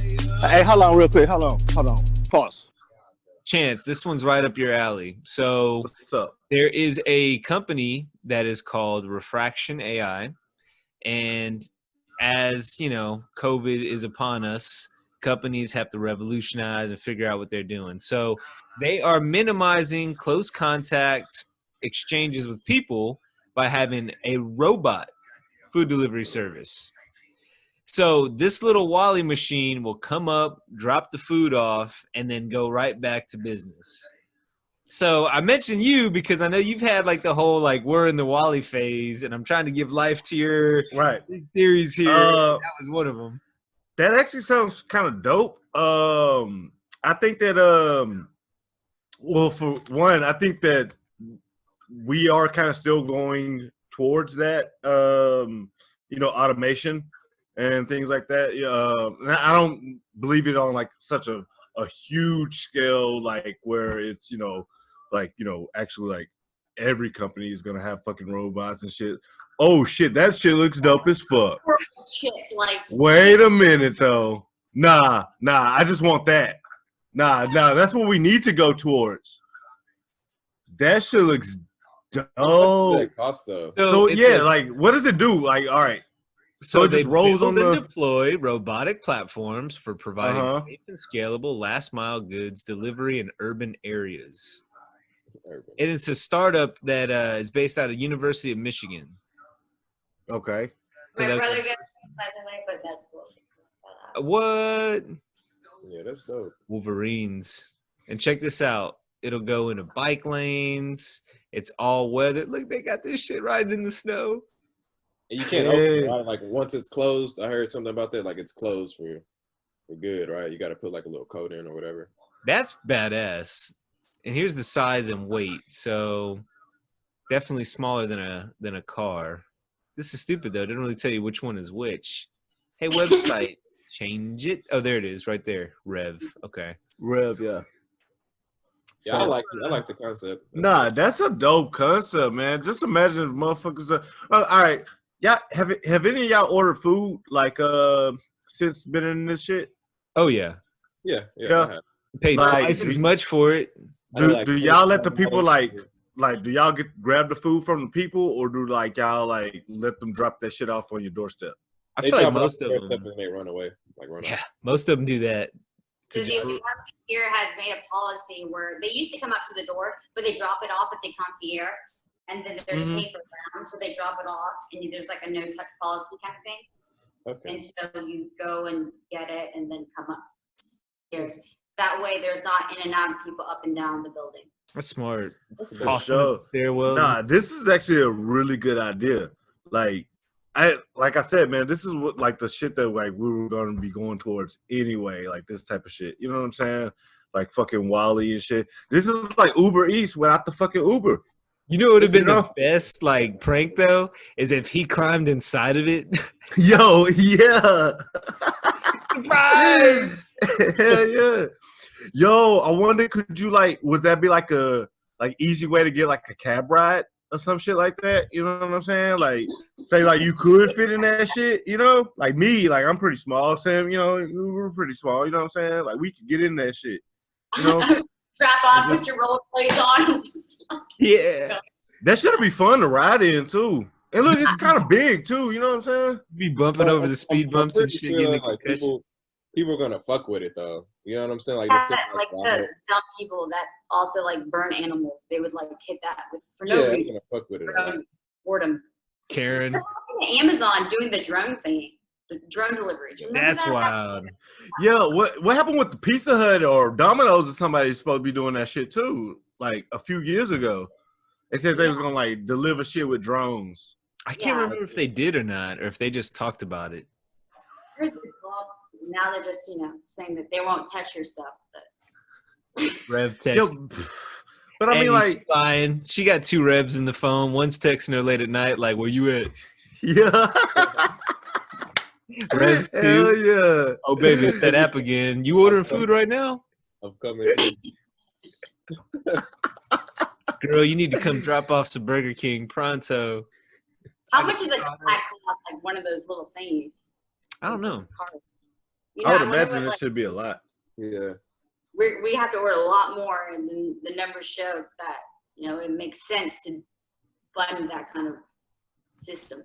Hey, hold on real quick. Hold on. Pause. Chance, this one's right up your alley. So What's up? there is a company that is called Refraction AI. And as you know, COVID is upon us, companies have to revolutionize and figure out what they're doing. So they are minimizing close contact exchanges with people by having a robot food delivery service. So this little Wally machine will come up, drop the food off, and then go right back to business. So I mentioned you because I know you've had like the whole like we're in the Wally phase, and I'm trying to give life to your Right. theories here. That was one of them. That actually sounds kind of dope. I think that well, for one, I think that we are kind of still going towards that automation and things like that. I don't believe it on like such a huge scale, like where it's actually like every company is gonna have fucking robots and shit. Oh shit, that shit looks dope as fuck. Shit, like. Wait a minute though. Nah, I just want that. Nah, that's what we need to go towards. That shit looks dope. What does that cost though? So yeah, like what does it do? Like, all right. So it they just rolls on build and the deploy robotic platforms for providing safe and scalable last mile goods delivery in urban areas. And it's a startup that is based out of University of Michigan. Okay. My brother got this, by the way, but that's cool. What? Yeah, that's dope. Wolverines. And check this out. It'll go into bike lanes. It's all weather. Look, they got this shit riding in the snow. And you can't open it, right? Like once it's closed, I heard something about that. Like it's closed for good, right? You got to put like a little code in or whatever. That's badass. And here's the size and weight. So definitely smaller than a car. This is stupid though. It didn't really tell you which one is which. Hey, website, change it. Oh, there it is, right there. Rev. Okay. Rev, yeah. Yeah, I like it. I like the concept. That's a dope concept, man. Just imagine if motherfuckers are all right. Yeah, have any of y'all ordered food like since been in this shit? Oh yeah. Yeah. Paid twice as much for it. Do y'all let the people like do y'all grab the food from the people, or do like y'all like let them drop that shit off on your doorstep? I feel like most of them they run away, yeah, most of them do that. So the apartment here has made a policy where they used to come up to the door, but they drop it off at the concierge, and then there's paper around, so they drop it off, and there's like a no-touch policy kind of thing. Okay. And so you go and get it, and then come upstairs. That way, there's not in and out of people up and down the building. That's smart. That's For sure. Stairwells. Nah, this is actually a really good idea. Like I said, man, this is what like the shit that like we were gonna be going towards anyway, like this type of shit. You know what I'm saying? Like fucking Wally and shit. This is like Uber Eats without the fucking Uber. You know what would have been the best like prank though? Is if he climbed inside of it. Yo, yeah. Surprise! Hell yeah. Yo, I wonder, could you would that be like a easy way to get like a cab ride or some shit like that? You know what I'm saying? Like, say like you could fit in that shit, you know? Like me, like I'm pretty small, Sam, you know, we're pretty small, you know what I'm saying? Like we could get in that shit, you know? Strap on, put your rollerblades on. And just, yeah. That should be fun to ride in too. And look, it's kind of big too, you know what I'm saying? Be bumping over the speed bumps and shit. Like people are gonna fuck with it though. You know what I'm saying? Like, like the dumb people that also like burn animals, they would like hit that for no reason. Gonna fuck with it. Boredom. Karen. Amazon doing the drone thing, the drone deliveries. That's wild. Yeah, what happened with the Pizza Hut or Domino's or somebody supposed to be doing that shit too? Like a few years ago, they said they was gonna like deliver shit with drones. I can't remember if they did or not, or if they just talked about it. Now they're just, saying that they won't touch your stuff. But Rev text. But I mean, like, lying. She got two Revs in the phone. One's texting her late at night, like, "Where you at?" Yeah. Rev Hell yeah. Oh baby, it's that app again. You ordering food right now? I'm coming. Girl, you need to come drop off some Burger King pronto. How much is a cost? Like one of those little thingies. I don't know. You I know, would I wonder imagine what, it like, should be a lot. Yeah. we have to order a lot more, and then the numbers show that, you know, it makes sense to fund that kind of system.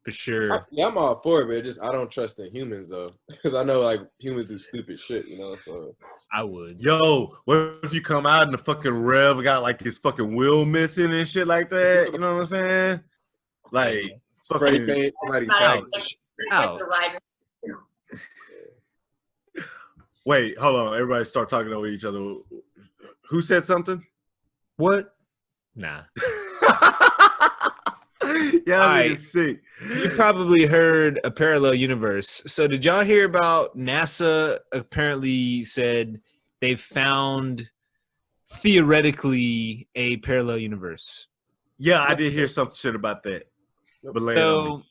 For sure. Yeah, I'm all for it, but I don't trust in humans though, because I know like humans do stupid shit, you know. So I would. Yo, what if you come out and the fucking Rev got like his fucking wheel missing and shit like that? You know what I'm saying? Like spray fucking. paint, somebody Ouch. Ouch. The rider. Wait, hold on. Everybody start talking over each other. Who said something? What? Nah. Y'all All niggas right. sick. You probably heard a parallel universe. So did y'all hear about NASA apparently said they found theoretically a parallel universe? Yeah, I did hear some shit about that. But lay it on me. So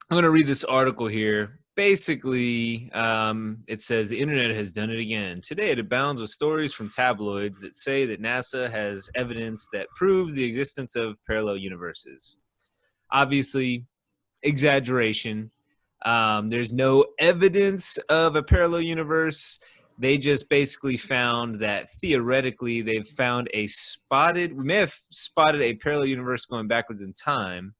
I'm going to read this article here. Basically, it says the internet has done it again. Today, it abounds with stories from tabloids that say that NASA has evidence that proves the existence of parallel universes. Obviously, exaggeration. There's no evidence of a parallel universe. They just basically found that theoretically we may have spotted a parallel universe going backwards in time.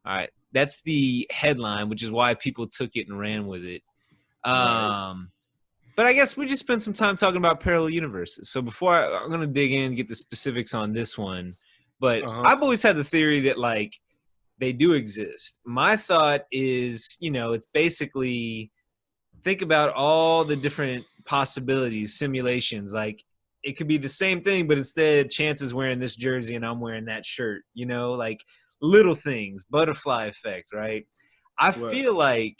All right. That's the headline, which is why people took it and ran with it. But I guess we just spent some time talking about parallel universes. So before I'm going to dig in and get the specifics on this one, but I've always had the theory that like they do exist. My thought is, you know, it's basically think about all the different possibilities, simulations. Like it could be the same thing, but instead Chance is wearing this jersey and I'm wearing that shirt, you know, like little things, butterfly effect, right? I feel like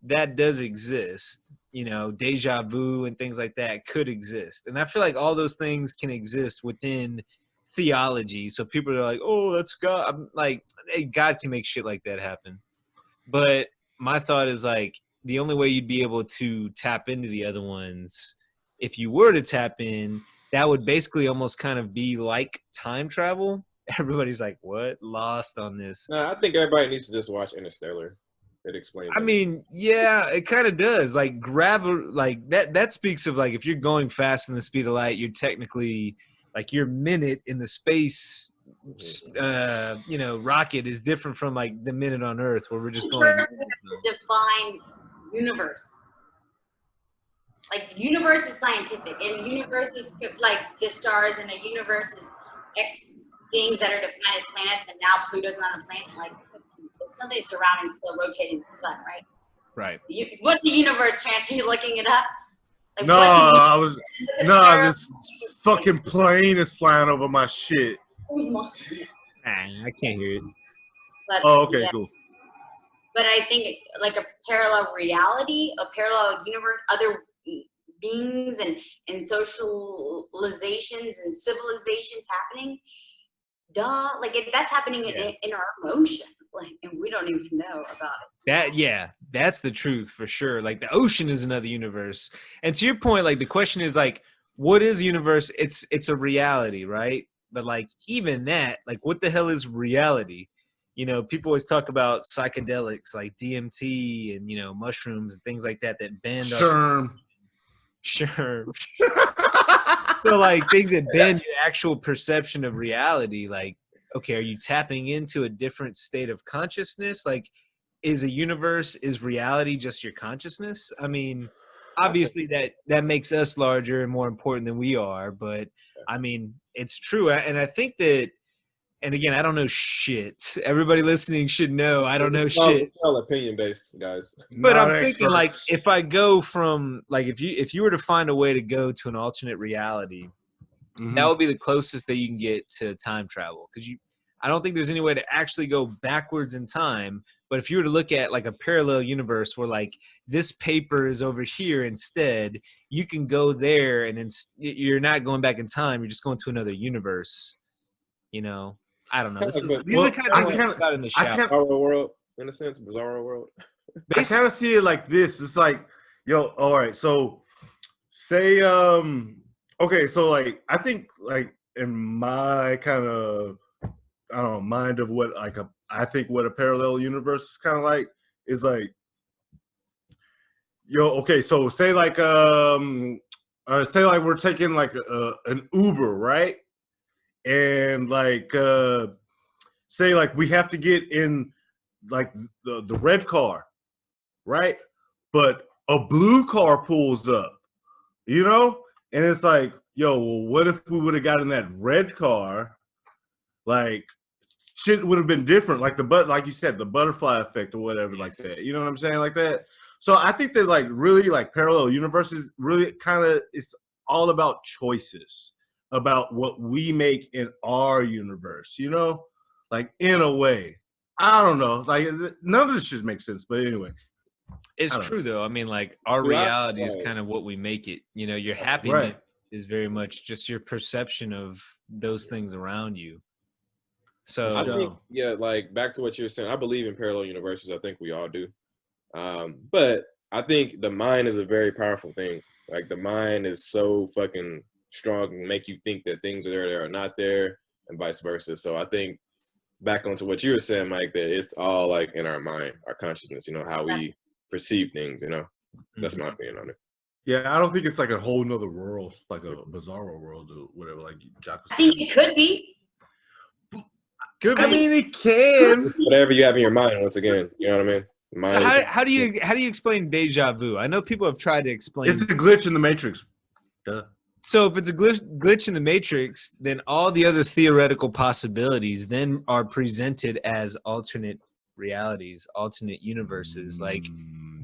that does exist, you know, deja vu and things like that could exist. And I feel like all those things can exist within theology. So people are like, oh, that's God. I'm like, hey, God can make shit like that happen. But my thought is like, the only way you'd be able to tap into the other ones, if you were to tap in, that would basically almost kind of be like time travel. Everybody's like, what? Lost on this. No, I think everybody needs to just watch Interstellar. It explains. I mean, yeah, it kind of does. Like like that speaks of like if you're going fast in the speed of light, you're technically like your minute in the space you know, rocket is different from like the minute on Earth where we're just going. Define universe. Like universe is scientific, and universe is like the stars, and the universe is X things that are defined as planets, and now Pluto's not a planet. Like it's something surrounding, still rotating the sun, right? Right. What's the universe, Chance? Are you looking it up? Like, no, this fucking plane is flying over my shit. I can't hear it. But, oh, okay, cool. But I think like a parallel reality, a parallel universe, other beings and socializations and civilizations happening. Duh, like that's happening in our emotion, like, and we don't even know about it. That's the truth for sure. Like the ocean is another universe. And to your point, like the question is like, what is universe? It's a reality, right? But like even that, like what the hell is reality? You know, people always talk about psychedelics like DMT and, you know, mushrooms and things like that bend our Sure. So like things that bend your actual perception of reality, like, okay, are you tapping into a different state of consciousness? Like, is reality just your consciousness? I mean, obviously that makes us larger and more important than we are, but I mean, it's true. And I think that, and again, I don't know shit. Everybody listening should know I don't know shit. It's all opinion based, guys. But I'm thinking like if I go from like if you were to find a way to go to an alternate reality, that would be the closest that you can get to time travel. Because I don't think there's any way to actually go backwards in time. But if you were to look at like a parallel universe where like this paper is over here instead, you can go there and you're not going back in time. You're just going to another universe. You know, I don't know. These are the kind of things about in the shower. Bizarro world, in a sense, bizarro world. I kind of see it like this. It's like, yo, all right. So, say, okay. So, like, I think, like, in my kind of, I don't know, mind of what, like, I think what a parallel universe is kind of like is like, okay, so say like we're taking like an Uber, right? And like say like we have to get in like the red car, right? But a blue car pulls up, you know? And it's like, yo, well, what if we would have gotten that red car? Like shit would have been different. Like like you said, the butterfly effect or whatever, like that. You know what I'm saying? Like that. So I think that like really like parallel universes really kind of it's all about choices, about what we make in our universe, you know? Like in a way. I don't know. Like none of this just makes sense. But anyway. It's true though. I mean, like our reality is kind of what we make it. You know, your happiness is very much just your perception of those things around you. So I think, yeah, like back to what you were saying, I believe in parallel universes. I think we all do. But I think the mind is a very powerful thing. Like the mind is so fucking strong and make you think that things are there that are not there and vice versa. So I think back onto what you were saying, Mike, that it's all like in our mind, our consciousness, you know, how we perceive things, you know. That's my opinion on it. Yeah, I don't think it's like a whole nother world, like a bizarro world or whatever, like Jack was I think it could be. I mean, it can. Whatever you have in your mind, once again, you know what I mean? So how do you explain deja vu? I know people have tried to explain. It's a glitch in the matrix. Duh. So if it's a glitch in the matrix, then all the other theoretical possibilities then are presented as alternate realities, alternate universes, like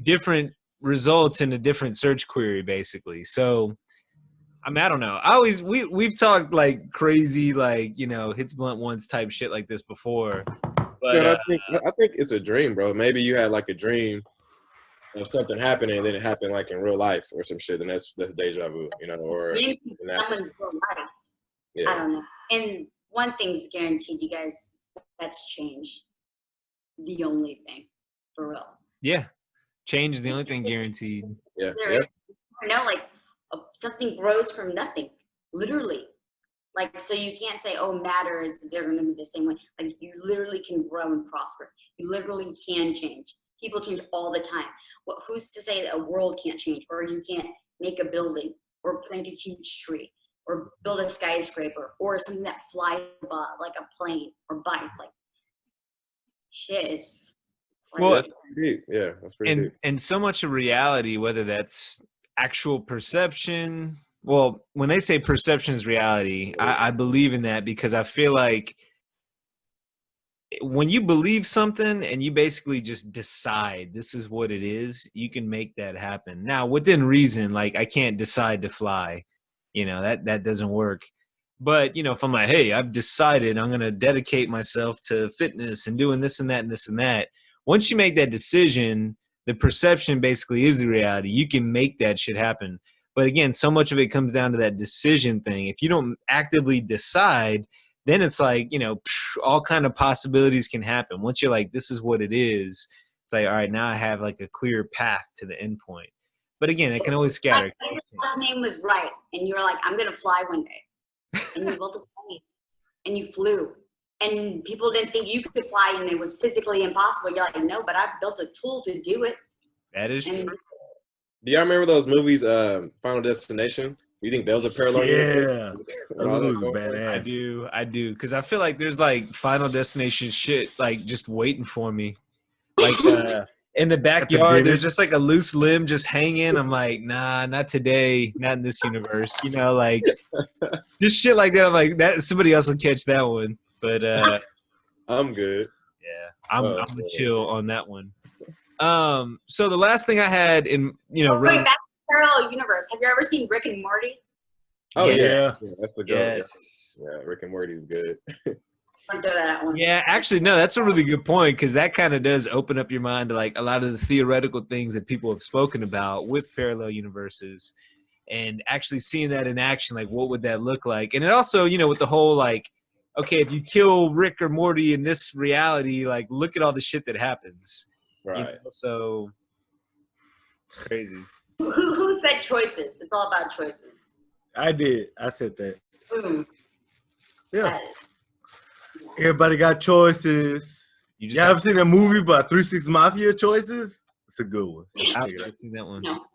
different results in a different search query, basically. So I mean, I don't know. We've talked like crazy, like, you know, hits blunt ones type shit like this before. But I think it's a dream, bro. Maybe you had like a dream of something happening and then it happened like in real life or some shit, and that's deja vu, you know, or someone's real life. Yeah. I don't know. And one thing's guaranteed, you guys, that's change. The only thing, for real. Yeah. Change is the only thing guaranteed. Yeah. No, like something grows from nothing, literally. Like, so you can't say, oh, matter is they're going to be the same way. Like, you literally can grow and prosper. You literally can change. People change all the time. Well, who's to say that a world can't change, or you can't make a building, or plant a huge tree, or build a skyscraper, or something that flies above, like a plane, or bikes? Like, shit is. Like, well, that's pretty deep. Yeah, that's pretty deep. And so much of reality, whether that's actual perception. Well, when they say perception is reality, I believe in that, because I feel like when you believe something and you basically just decide this is what it is, you can make that happen. Now, within reason, like I can't decide to fly, you know, that doesn't work. But, you know, if I'm like, hey, I've decided I'm going to dedicate myself to fitness and doing this and that and this and that. Once you make that decision, the perception basically is the reality. You can make that shit happen. But again, so much of it comes down to that decision thing. If you don't actively decide, then it's like, you know, all kind of possibilities can happen. Once you're like, this is what it is, it's like, all right, now I have like a clear path to the end point. But again, it can always scatter. Your last name was right, and you were like, I'm going to fly one day. And you built a plane, and you flew. And people didn't think you could fly, and it was physically impossible. You're like, no, but I built a tool to do it. That is true. Do y'all remember those movies, Final Destination? You think those are parallel? Yeah, those are badass. I do, because I feel like there's like Final Destination shit like just waiting for me. Like in the backyard, there's just like a loose limb just hanging. I'm like, nah, not today, not in this universe. You know, like just shit like that. I'm like, that somebody else will catch that one. But I'm good. Yeah, I'm chill on that one. So the last thing I had in, you know, back to parallel universe. Have you ever seen Rick and Morty? Oh yeah, that's the go. Yes. Yeah, Rick and Morty's good. Yeah, actually, no, that's a really good point, because that kind of does open up your mind to like a lot of the theoretical things that people have spoken about with parallel universes, and actually seeing that in action, like what would that look like? And it also, you know, with the whole like, okay, if you kill Rick or Morty in this reality, like look at all the shit that happens. Right. You know? So it's crazy. Who said choices? It's all about choices. I did. I said that. Yeah. Everybody got choices. You haven't seen a movie about 3 6 Mafia choices? It's a good one. I've Check it out. seen that one. No.